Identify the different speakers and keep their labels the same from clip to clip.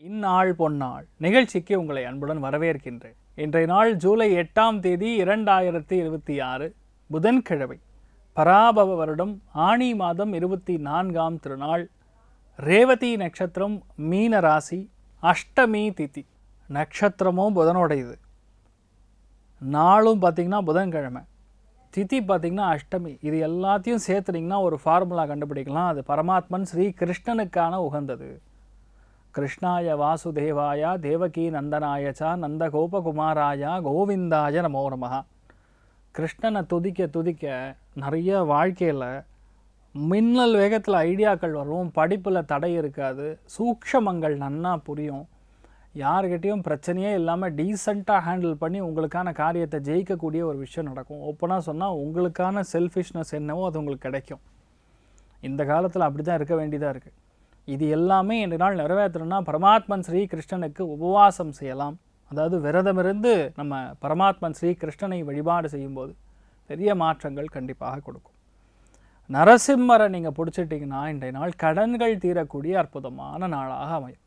Speaker 1: இந்நாள் பொன்னாள் நிகழ்ச்சிக்கு உங்களை அன்புடன் வரவேற்கின்றேன். இன்றைய நாள் ஜூலை 8ஆம் தேதி 2026 புதன்கிழமை, பராபவ வருடம் ஆணி மாதம் 24ஆம் திருநாள், ரேவதி நட்சத்திரம், மீன ராசி, அஷ்டமி திதி. நட்சத்திரமும் புதனோடையது, நாளும் பார்த்திங்கன்னா புதன்கிழமை, திதி பார்த்திங்கன்னா அஷ்டமி. இது எல்லாத்தையும் சேர்த்துனிங்கன்னா ஒரு ஃபார்முலா கண்டுபிடிக்கலாம். அது பரமாத்மன் ஸ்ரீ கிருஷ்ணனுக்கான உகந்தது. கிருஷ்ணாய வாசுதேவாய தேவகி நந்தனாயச்சா நந்த கோபகுமாராய கோவிந்தாய நமோ நமஹ. கிருஷ்ணனை துதிக்க துதிக்க நிறைய வாழ்க்கையில் மின்னல் வேகத்தில் ஐடியாக்கள் வரும், படிப்பில் தடை இருக்காது, சூக்ஷமங்கள் நன்னா புரியும், யாருக்கிட்டேயும் பிரச்சனையே இல்லாமல் டீசெண்டாக ஹேண்டில் பண்ணி உங்களுக்கான காரியத்தை ஜெயிக்கக்கூடிய ஒரு விஷயம் நடக்கும். ஓப்பனாக சொன்னால் உங்களுக்கான செல்ஃபிஷ்னஸ் என்னவோ அது உங்களுக்கு கிடைக்கும். இந்த காலத்தில் அப்படி தான் இருக்க வேண்டியதாக இருக்குது. இது எல்லாமே இன்றைய நாள் நிறைவேற்றணும்னா பரமாத்மன் ஸ்ரீ கிருஷ்ணனுக்கு உபவாசம் செய்யலாம். அதாவது விரதமிருந்து நம்ம பரமாத்மன் ஸ்ரீ கிருஷ்ணனை வழிபாடு செய்யும்போது பெரிய மாற்றங்கள் கண்டிப்பாக கொடுக்கும். நரசிம்மரை நீங்கள் பிடிச்சிட்டிங்கன்னா இன்றைய நாள் கடன்கள் தீரக்கூடிய அற்புதமான நாளாக அமையும்.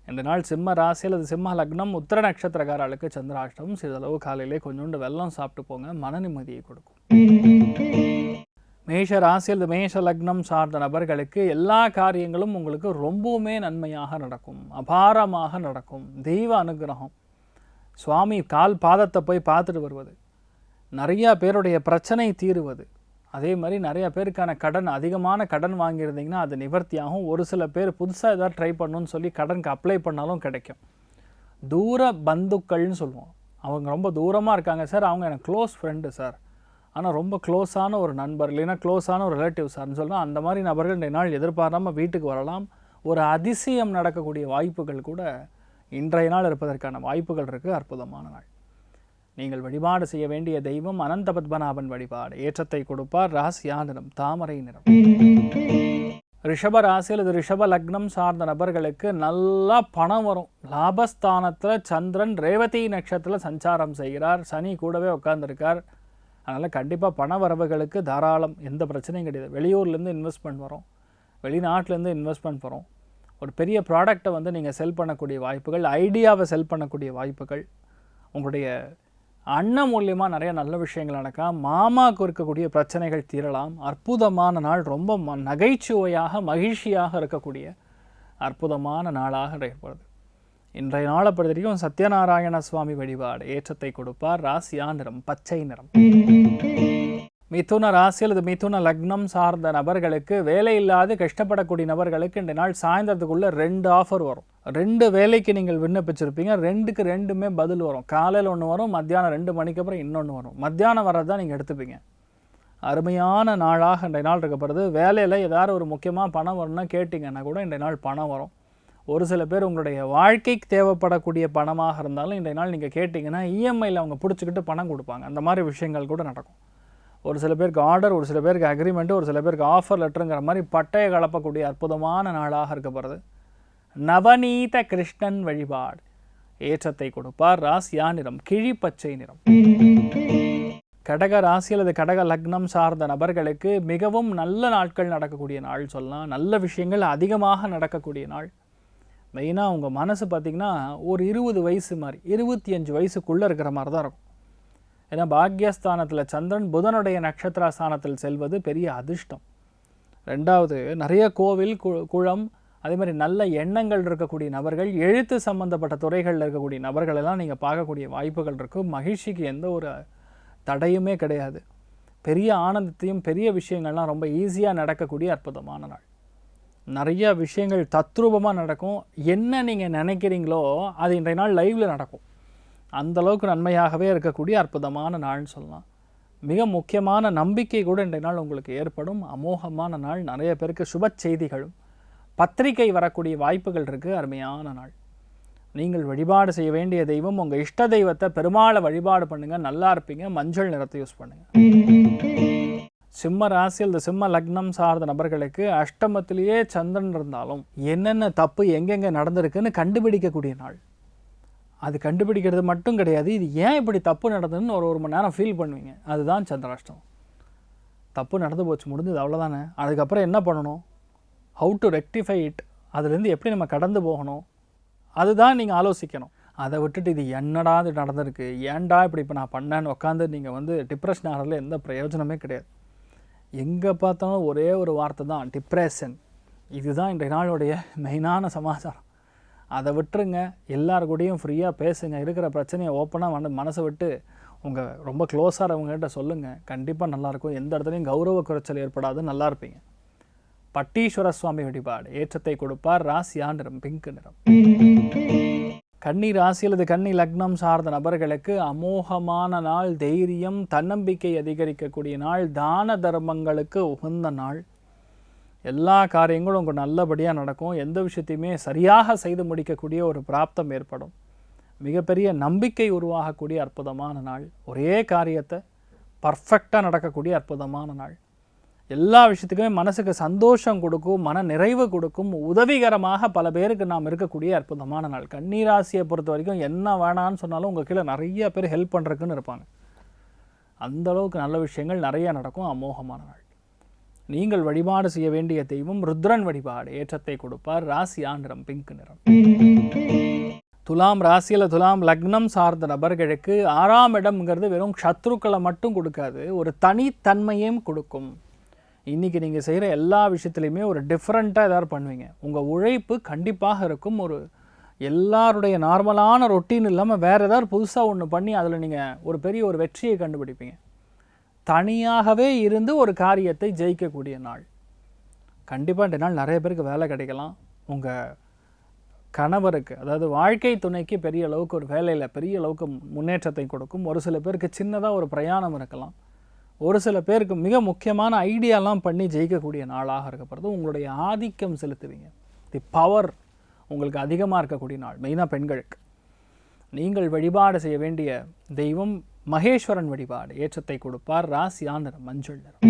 Speaker 1: இந்த நாள் சிம்ம ராசி அல்லது சிம்ம லக்னம், உத்திர நட்சத்திரக்காரர்களுக்கு சந்திராஷ்டமம். சிறிதளவு காலையிலே கொஞ்சோண்டு வெல்லம் சாப்பிட்டு போங்க, மன நிம்மதியை கொடுக்கும். மேஷ ராசி அல்லது மேஷ லக்னம் சார்ந்த நபர்களுக்கு எல்லா காரியங்களும் உங்களுக்கு ரொம்பவுமே நன்மையாக நடக்கும், அபாரமாக நடக்கும். தெய்வ அனுகிரகம், சுவாமி கால் பாதத்தை போய் பார்த்துட்டு வருவது, நிறையா பேருடைய பிரச்சனை தீருவது, அதே மாதிரி நிறையா பேருக்கான கடன், அதிகமான கடன் வாங்கியிருந்தீங்கன்னா அது நிவர்த்தியாகும். ஒரு சில பேர் புதுசாக ஏதாவது ட்ரை பண்ணணும்னு சொல்லி கடனுக்கு அப்ளை பண்ணாலும் கிடைக்கும். தூர பந்துக்கள்னு சொல்லுவோம், அவங்க ரொம்ப தூரமாக இருக்காங்க சார், அவங்க எனக்கு க்ளோஸ் ஃப்ரெண்டு சார், ஆனால் ரொம்ப க்ளோஸான ஒரு நண்பர் இல்லைன்னா க்ளோஸான ஒரு ரிலேட்டிவ் சார்னு சொல்லலாம். அந்த மாதிரி நபர்கள் இன்றைய நாள் எதிர்பாராமல் வீட்டுக்கு வரலாம். ஒரு அதிசயம் நடக்கக்கூடிய வாய்ப்புகள் கூட இன்றைய நாள் இருப்பதற்கான வாய்ப்புகள் இருக்குது. அற்புதமான நாள். நீங்கள் வழிபாடு செய்ய வேண்டிய தெய்வம் அனந்த பத்மநாபன் வழிபாடு. ஏற்றத்தை கொடுப்பார். ராசியா நிறம் தாமரை நிறம். ரிஷப ராசி அல்லது ரிஷப லக்னம் சார்ந்த நபர்களுக்கு நல்லா பணம் வரும். லாபஸ்தானத்தில் சந்திரன் ரேவதி நட்சத்திரத்தில் சஞ்சாரம் செய்கிறார், சனி கூடவே உட்கார்ந்துருக்கார். அதனால் கண்டிப்பாக பண வரவுகளுக்கு தாராளம், எந்த பிரச்சனையும் கிடையாது. வெளியூர்லேருந்து இன்வெஸ்ட்மெண்ட் வரும், வெளிநாட்டிலேருந்து இன்வெஸ்ட்மெண்ட் வரும். ஒரு பெரிய ப்ராடக்டை நீங்கள் செல் பண்ணக்கூடிய வாய்ப்புகள், ஐடியாவை செல் பண்ணக்கூடிய வாய்ப்புகள், உங்களுடைய அண்ணன் மூலியமாக நிறைய நல்ல விஷயங்கள் நடக்கலாம். மாமாவுக்கு இருக்கக்கூடிய பிரச்சனைகள் தீரலாம். அற்புதமான நாள், ரொம்ப நகைச்சுவையாக மகிழ்ச்சியாக இருக்கக்கூடிய அற்புதமான நாளாக ஏற்படுது. இன்றைய நாளை பொறுத்த வரைக்கும் சத்யநாராயண சுவாமி வழிபாடு. ஏற்றத்தை கொடுப்பார். ராசியா நிறம் பச்சை நிறம். மிதுன ராசி அல்லது மிதுன லக்னம் சார்ந்த நபர்களுக்கு, வேலை இல்லாது கஷ்டப்படக்கூடிய நபர்களுக்கு இன்றைய நாள் சாயந்தரத்துக்குள்ளே 2 ஆஃபர் வரும். 2 வேலைக்கு நீங்கள் விண்ணப்பிச்சிருப்பீங்க, 2க்கு 2மே பதில் வரும். காலையில் ஒன்று வரும், மத்தியானம் 2 மணிக்கு அப்புறம் இன்னொன்று வரும். மத்தியானம் வர்றது தான் நீங்கள் எடுத்துப்பீங்க. அருமையான நாளாக இன்றைய நாள் இருக்கப்படுது. வேலையில் ஏதாவது ஒரு முக்கியமாக பணம் வரும்னா கேட்டிங்கன்னா கூட இன்றைய நாள் பணம் வரும். ஒரு சில பேர் உங்களுடைய வாழ்க்கைக்கு தேவைப்படக்கூடிய பணமாக இருந்தாலும் இன்றைய நாள் நீங்கள் கேட்டிங்கன்னா இஎம்ஐயில் அவங்க பிடிச்சிக்கிட்டு பணம் கொடுப்பாங்க. அந்த மாதிரி விஷயங்கள் கூட நடக்கும். ஒரு சில பேருக்கு ஆர்டர், ஒரு சில பேருக்கு அக்ரிமெண்ட்டு, ஒரு சில பேருக்கு ஆஃபர் லெட்டருங்கிற மாதிரி பட்டையை கலப்பக்கூடிய அற்புதமான நாளாக இருக்கப்படுது. நவநீத கிருஷ்ணன் வழிபாடு. ஏற்றத்தை கொடுப்பார். ராசியா நிறம் கிழிப்பச்சை நிறம். கடக ராசி அல்லது கடக லக்னம் சார்ந்த நபர்களுக்கு மிகவும் நல்ல நாட்கள் நடக்கக்கூடிய நாள் சொல்லலாம். நல்ல விஷயங்கள் அதிகமாக நடக்கக்கூடிய நாள். மெயினாக உங்கள் மனசு பார்த்திங்கன்னா ஒரு 20 வயசு மாதிரி, 25 வயசுக்குள்ளே இருக்கிற மாதிரி தான் இருக்கும். ஏன்னா பாக்யஸ்தானத்தில் சந்திரன் புதனுடைய நட்சத்திர ஸ்தானத்தில் செல்வது பெரிய அதிர்ஷ்டம். ரெண்டாவது, நிறைய கோவில் குளம், அதே மாதிரி நல்ல எண்ணங்கள் இருக்கக்கூடிய நபர்கள், எழுத்து சம்பந்தப்பட்ட துறைகளில் இருக்கக்கூடிய நபர்கள் எல்லாம் நீங்கள் பார்க்கக்கூடிய வாய்ப்புகள் இருக்கும். மகிழ்ச்சிக்கு எந்த ஒரு தடையுமே கிடையாது. பெரிய ஆனந்தத்தையும் பெரிய விஷயங்கள்லாம் ரொம்ப ஈஸியாக நடக்கக்கூடிய அற்புதமான நாள். நிறைய விஷயங்கள் தத்ரூபமாக நடக்கும். என்ன நீங்கள் நினைக்கிறீங்களோ அது இன்றைய நாள் லைவில் நடக்கும். அந்தளவுக்கு நன்மையாகவே இருக்கக்கூடிய அற்புதமான நாள்னு சொல்லலாம். மிக முக்கியமான நம்பிக்கை கூட இன்றைய நாள் உங்களுக்கு ஏற்படும். அமோகமான நாள். நிறைய பேருக்கு சுப செய்திகளும் பத்திரிகை வரக்கூடிய வாய்ப்புகள் இருக்குது. அருமையான நாள். நீங்கள் வழிபாடு செய்ய வேண்டிய தெய்வம், உங்கள் இஷ்ட தெய்வத்தை பெருமாளை வழிபாடு பண்ணுங்கள், நல்லா இருப்பீங்க. மஞ்சள் நிறத்தை யூஸ் பண்ணுங்கள். சிம்ம ராசி அல்லது சிம்ம லக்னம் சார்ந்த நபர்களுக்கு அஷ்டமத்திலேயே சந்திரன் இருந்தாலும் என்னென்ன தப்பு எங்கெங்கே நடந்திருக்குன்னு கண்டுபிடிக்கக்கூடிய நாள். அது கண்டுபிடிக்கிறது மட்டும் கிடையாது, இது ஏன் இப்படி தப்பு நடந்ததுன்னு ஒரு மணி நேரம் ஃபீல் பண்ணுவீங்க. அதுதான் சந்திராஷ்டம். தப்பு நடந்து போச்சு, முடிஞ்சது, அவ்வளோதானே. அதுக்கப்புறம் என்ன பண்ணணும், ஹவு டு ரெக்டிஃபை இட், அதுலேருந்து எப்படி நம்ம கடந்து போகணும், அதுதான் நீங்கள் ஆலோசிக்கணும். அதை விட்டுட்டு இது என்னடா இது நடந்திருக்கு, ஏன்டா இப்படி இப்போ நான் பண்ணேன்னு உட்காந்து நீங்கள் வந்து டிப்ரெஷன் ஆகிறதுல எந்த பிரயோஜனமே கிடையாது. எங்கே பார்த்தாலும் ஒரே ஒரு வார்த்தை தான், டிப்ரெஷன். இதுதான் இன்றைய நாளுடைய மெயினான சமாச்சாரம். அதை விட்டுருங்க. எல்லாரு கூடயும் ஃப்ரீயாக பேசுங்க. இருக்கிற பிரச்சனையை ஓப்பனாக வந்து மனசை விட்டு உங்கள் ரொம்ப க்ளோஸாக இருக்கவங்ககிட்ட சொல்லுங்கள். கண்டிப்பாக நல்லாயிருக்கும். எந்த இடத்துலையும் கௌரவ குறைச்சல் ஏற்படாது, நல்லா இருப்பீங்க. பட்டீஸ்வர சுவாமி வழிபாடு ஏற்றத்தை கொடுப்பார். ராசியா நிறம் பிங்க் நிறம். கன்னி ராசி அல்லது கன்னி லக்னம் சார்ந்த நபர்களுக்கு அமோகமான நாள். தைரியம், தன்னம்பிக்கை அதிகரிக்கக்கூடிய நாள். தான தர்மங்களுக்கு உகந்த நாள். எல்லா காரியங்களும் உங்களுக்கு நல்லபடியாக நடக்கும். எந்த விஷயத்தையுமே சரியாக செய்து முடிக்கக்கூடிய ஒரு பிராப்தம் ஏற்படும். மிகப்பெரிய நம்பிக்கை உருவாகக்கூடிய அற்புதமான நாள். ஒரே காரியத்தை பர்ஃபெக்டாக நடக்கக்கூடிய அற்புதமான நாள். எல்லா விஷயத்துக்குமே மனசுக்கு சந்தோஷம் கொடுக்கும், மன நிறைவு கொடுக்கும், உதவிகரமாக பல பேருக்கு நாம் இருக்கக்கூடிய அற்புதமான நாள். கன்னிராசியை பொறுத்த வரைக்கும் என்ன வேணான்னு சொன்னாலும் உங்கள் கீழே நிறைய பேர் ஹெல்ப் பண்ணுறதுக்குன்னு இருப்பாங்க. அந்தளவுக்கு நல்ல விஷயங்கள் நிறைய நடக்கும். அமோகமான நாள். நீங்கள் வழிபாடு செய்ய வேண்டிய தெய்வம் ருத்ரன் வழிபாடு ஏற்றத்தை கொடுப்பார். ராசியா நிறம் பிங்க் நிறம். துலாம் ராசியில் துலாம் லக்னம் சார்ந்த நபர்களுக்கு 6ஆம் இடம்ங்கிறது வெறும் சத்ருக்களை மட்டும் கொடுக்காது, ஒரு தனித்தன்மையும் கொடுக்கும். இன்றைக்கி நீங்கள் செய்கிற எல்லா விஷயத்துலையுமே ஒரு டிஃப்ரெண்ட்டாக எதாவது பண்ணுவீங்க. உங்கள் உழைப்பு கண்டிப்பாக இருக்கும். ஒரு எல்லாருடைய நார்மலான ரொட்டீன் இல்லாமல் வேறு ஏதாவது புதுசாக ஒன்று பண்ணி அதில் நீங்கள் ஒரு பெரிய ஒரு வெற்றியை கண்டுபிடிப்பீங்க. தனியாகவே இருந்து ஒரு காரியத்தை ஜெயிக்கக்கூடிய நாள். கண்டிப்பாக இந்த நாள் நிறைய பேருக்கு வேலை கிடைக்கலாம். உங்கள் கணவருக்கு, அதாவது வாழ்க்கை துணைக்கு பெரிய அளவுக்கு ஒரு வேலையில் பெரிய அளவுக்கு முன்னேற்றத்தை கொடுக்கும். ஒரு சில பேருக்கு சின்னதாக ஒரு பிரயாணம் இருக்கலாம். ஒரு சில பேருக்கு மிக முக்கியமான ஐடியாலாம் பண்ணி ஜெயிக்கக்கூடிய நாளாக இருக்கப்படுறது. உங்களுடைய ஆதிக்கம் செலுத்துவீங்க. தி பவர் உங்களுக்கு அதிகமாக இருக்கக்கூடிய நாள். மெயினாக பெண்களுக்கு நீங்கள் வழிபாடு செய்ய வேண்டிய தெய்வம் மகேஸ்வரன் வழிபாடு ஏற்றத்தை கொடுப்பார். ராசியா நிறம் மஞ்சள் நிறம்.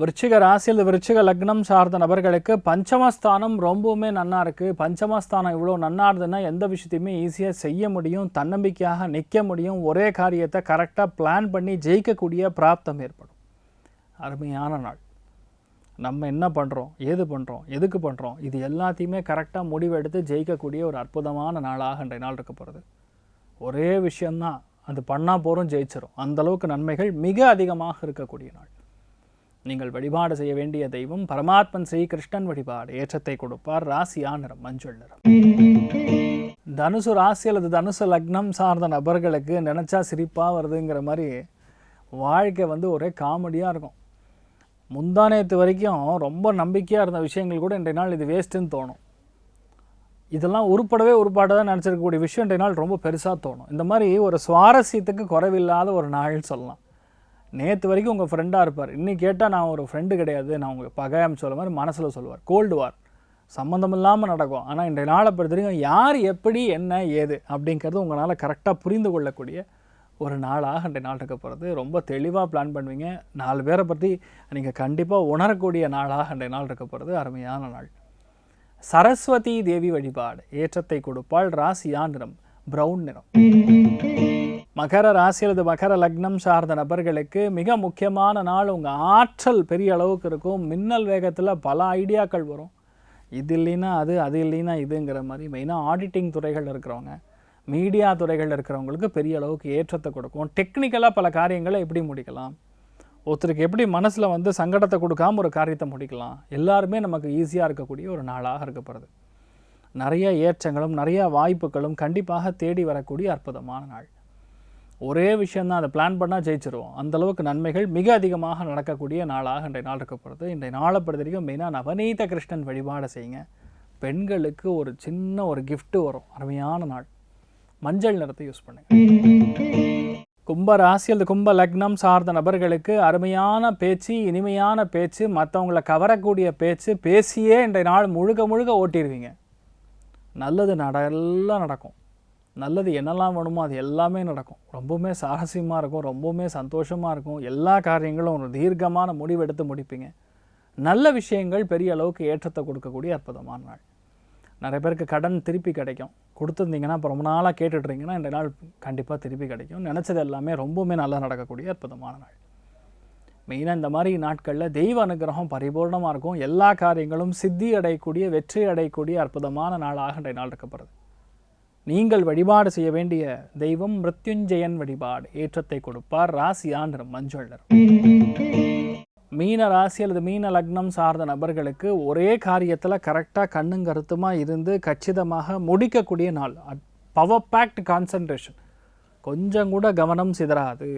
Speaker 1: விருச்சிக ராசி அல்லது விருச்சிக லக்னம் சார்ந்த நபர்களுக்கு பஞ்சமஸ்தானம் ரொம்பவுமே நன்னா இருக்குது. பஞ்சமஸ்தானம் இவ்வளோ நன்னா இருந்ததுன்னா எந்த விஷயத்தையுமே ஈஸியாக செய்ய முடியும், தன்னம்பிக்கையாக நிற்க முடியும். ஒரே காரியத்தை கரெக்டாக பிளான் பண்ணி ஜெயிக்கக்கூடிய பிராப்தம் ஏற்படும். அருமையான நாள். நம்ம என்ன பண்ணுறோம், ஏது பண்ணுறோம், எதுக்கு பண்ணுறோம், இது எல்லாத்தையுமே கரெக்டாக முடிவெடுத்து ஜெயிக்கக்கூடிய ஒரு அற்புதமான நாளாக இன்றைய நாள் இருக்க போகிறது. ஒரே விஷயந்தான், அது பண்ணால் போகிறோம், ஜெயிச்சிடும். அந்தளவுக்கு நன்மைகள் மிக அதிகமாக இருக்கக்கூடிய நாள். நீங்கள் வழிபாடு செய்ய வேண்டிய தெய்வம் பரமாத்மன் ஸ்ரீ கிருஷ்ணன் வழிபாடு ஏற்றத்தை கொடுப்பார். ராசியா நிறம் மஞ்சள் நிறம். தனுசு ராசி அல்லது தனுசு லக்னம் சார்ந்த நபர்களுக்கு நினச்சா சிரிப்பாக வருதுங்கிற மாதிரி வாழ்க்கை வந்து ஒரே காமெடியாக இருக்கும். முந்தானேத்து வரைக்கும் ரொம்ப நம்பிக்கையாக இருந்த விஷயங்கள் கூட இன்றைய நாள் இது வேஸ்ட்டுன்னு தோணும். இதெல்லாம் உருப்படாதான் நினச்சிருக்கக்கூடிய விஷயம் இன்றைய நாள் ரொம்ப பெருசாக தோணும். இந்த மாதிரி ஒரு சுவாரஸ்யத்துக்கு குறைவில்லாத ஒரு நாள்னு சொல்லலாம். நேற்று வரைக்கும் உங்கள் ஃப்ரெண்டாக இருப்பார், இன்னைக்கு கேட்டால் நான் ஒரு ஃப்ரெண்டு கிடையாது, நான் உங்களுக்கு பகையாமல் சொல்ல மாதிரி மனசில் சொல்லுவார். கோல்டு வார் சம்மந்தம் இல்லாமல் நடக்கும். ஆனால் இன்றைய நாளை பொறுத்த வரைக்கும் யார் எப்படி என்ன ஏது அப்படிங்கிறது உங்களால் கரெக்டாக புரிந்து கொள்ளக்கூடிய ஒரு நாளாக இன்றைய நாள் இருக்க போகிறது. ரொம்ப தெளிவாக பிளான் பண்ணுவீங்க. 4 பேரை பற்றி நீங்கள் கண்டிப்பாக உணரக்கூடிய நாளாக இன்றைய நாள் இருக்க போகிறது. அருமையான நாள். சரஸ்வதி தேவி வழிபாடு ஏற்றத்தை கொடுப்பாள். ராசியா நிறம் பிரவுன் நிறம். மகர ராசி அல்லது மகர லக்னம் சார்ந்த நபர்களுக்கு மிக முக்கியமான நாள். உங்கள் ஆற்றல் பெரிய அளவுக்கு இருக்கும். மின்னல் வேகத்தில் பல ஐடியாக்கள் வரும். இது இல்லைன்னா அது, அது இல்லைன்னா இதுங்கிற மாதிரி. மெயினாக ஆடிட்டிங் துறைகள் இருக்கிறவங்க, மீடியா துறைகள் இருக்கிறவங்களுக்கு பெரிய அளவுக்கு ஏற்றத்தை கொடுக்கும். டெக்னிக்கலாக பல காரியங்களை எப்படி முடிக்கலாம், ஒருத்தருக்கு எப்படி மனசில் வந்து சங்கடத்தை கொடுக்காமல் ஒரு காரியத்தை முடிக்கலாம், எல்லாருமே நமக்கு ஈஸியாக இருக்கக்கூடிய ஒரு நாளாக இருக்கப்படுது. நிறைய ஏற்றங்களும் நிறைய வாய்ப்புகளும் கண்டிப்பாக தேடி வரக்கூடிய அற்புதமான நாள். ஒரே விஷயந்தான், அதை பிளான் பண்ணால் ஜெயிச்சிருவோம். அந்தளவுக்கு நன்மைகள் மிக அதிகமாக நடக்கக்கூடிய நாளாக இன்றைய நாள் இருக்கப்படுது. இன்றைய நாளை பொறுத்த வரைக்கும் மெயினாக நவநீத கிருஷ்ணன் வழிபாடு செய்யுங்க. பெண்களுக்கு ஒரு சின்ன ஒரு கிஃப்ட் வரும். அருமையான நாள். மஞ்சள் நிறத்தை யூஸ் பண்ணுங்க. கும்ப ராசி அல்லது கும்ப லக்னம் சார்ந்த நபர்களுக்கு அருமையான பேச்சு, இனிமையான பேச்சு, மற்றவங்களை கவரக்கூடிய பேச்சு பேசியே இன்றைய நாள் முழுக்க முழுக்க ஓட்டிடுவீங்க. நல்லது எல்லாம் நடக்கும். நல்லது என்னெல்லாம் வேணுமோ அது எல்லாமே நடக்கும். ரொம்பவுமே சாகசியமாக இருக்கும், ரொம்பவுமே சந்தோஷமாக இருக்கும். எல்லா காரியங்களும் ஒரு தீர்க்கமான முடிவெடுத்து முடிப்பீங்க. நல்ல விஷயங்கள் பெரிய அளவுக்கு ஏற்றத்தை கொடுக்கக்கூடிய அற்புதமான நாள். நிறைய பேருக்கு கடன் திருப்பி கிடைக்கும். கொடுத்துருந்தீங்கன்னா இப்போ ரொம்ப நாளாக கேட்டுட்ருந்தீங்கன்னா இந்த நாள் கண்டிப்பாக திருப்பி கிடைக்கும். நினச்சது எல்லாமே ரொம்பவுமே நல்லா நடக்கக்கூடிய அற்புதமான நாள். மெயினாக இந்த மாதிரி நாட்களில் தெய்வ அனுகிரகம் பரிபூர்ணமாக இருக்கும். எல்லா காரியங்களும் சித்தி அடையக்கூடிய, வெற்றி அடையக்கூடிய அற்புதமான நாளாக இன்றைய நாள் இருக்கப்படுது. நீங்கள் வழிபாடு செய்ய வேண்டிய தெய்வம் மிருத்யுஞ்சயன் வழிபாடு. ஏற்றத்தை கொடுப்பார். ராசியான் மஞ்சள் நிறம். மீன ராசி அல்லது மீன லக்னம் சார்ந்த நபர்களுக்கு ஒரே காரியத்தில் கரெக்டாக கண்ணும் கருத்துமாக இருந்து கச்சிதமாக முடிக்கக்கூடிய நாள். Power fact concentration. கொஞ்சம் கூட கவனம் சிதறாது.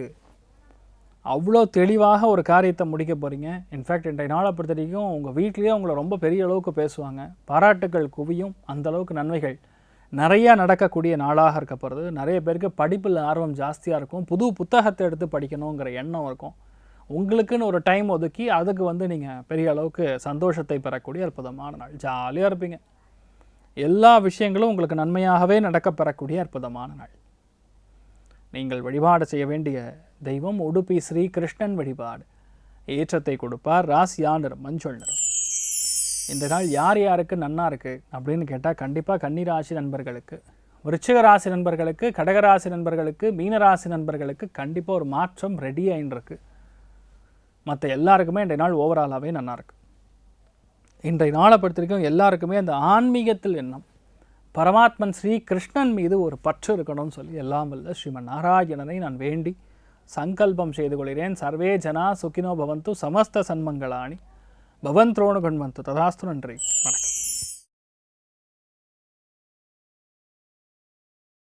Speaker 1: அவ்வளோ தெளிவாக ஒரு காரியத்தை முடிக்க போகிறீங்க. இன்ஃபேக்ட் இன்றைய நாளை பொறுத்த வரைக்கும் உங்கள் வீட்லேயே உங்களை ரொம்ப பெரிய அளவுக்கு பேசுவாங்க. பாராட்டுகள் குவியும். அந்தளவுக்கு நன்மைகள் நிறையா நடக்கக்கூடிய நாளாக இருக்க போகிறது. நிறைய பேருக்கு படிப்பில் ஆர்வம் ஜாஸ்தியாக இருக்கும். புது புத்தகத்தை எடுத்து படிக்கணுங்கிற எண்ணம் இருக்கும். உங்களுக்குன்னு ஒரு டைம் ஒதுக்கி அதுக்கு நீங்கள் பெரிய அளவுக்கு சந்தோஷத்தை பெறக்கூடிய அற்புதமான நாள். ஜாலியாக இருப்பீங்க. எல்லா விஷயங்களும் உங்களுக்கு நன்மையாகவே நடக்கப்பெறக்கூடிய அற்புதமான நாள். நீங்கள் வழிபாடு செய்ய வேண்டிய தெய்வம் உடுப்பி ஸ்ரீ கிருஷ்ணன் வழிபாடு. ஏற்றத்தை கொடுப்பார். ராசியான் நிறம் மஞ்சள் நிறம். இந்த நாள் யார் யாருக்கு நன்னா இருக்குது அப்படின்னு கேட்டால் கண்டிப்பாக கன்னிராசி நண்பர்களுக்கு, விருச்சிக ராசி நண்பர்களுக்கு, கடகராசி நண்பர்களுக்கு, மீனராசி நண்பர்களுக்கு கண்டிப்பாக ஒரு மாற்றம் ரெடி ஆகின்னு. மற்ற எல்லாருக்குமே இன்றைய நாள் ஓவராலாகவே நல்லாயிருக்கு. இன்றைய நாளை பொறுத்த வரைக்கும் எல்லாருக்குமே அந்த ஆன்மீகத்தில் எண்ணம், பரமாத்மன் ஸ்ரீ கிருஷ்ணன் மீது ஒரு பற்று இருக்கணும்னு சொல்லி எல்லாம் வல்ல ஸ்ரீமன் நாராயணனை நான் வேண்டி சங்கல்பம் செய்து கொள்கிறேன். சர்வே ஜனா சுகினோ பவந்து, சமஸ்த சன்மங்களாணி பவந்த்ரோணு கண்வந்து. ததாஸ்து. நன்றி, வணக்கம்.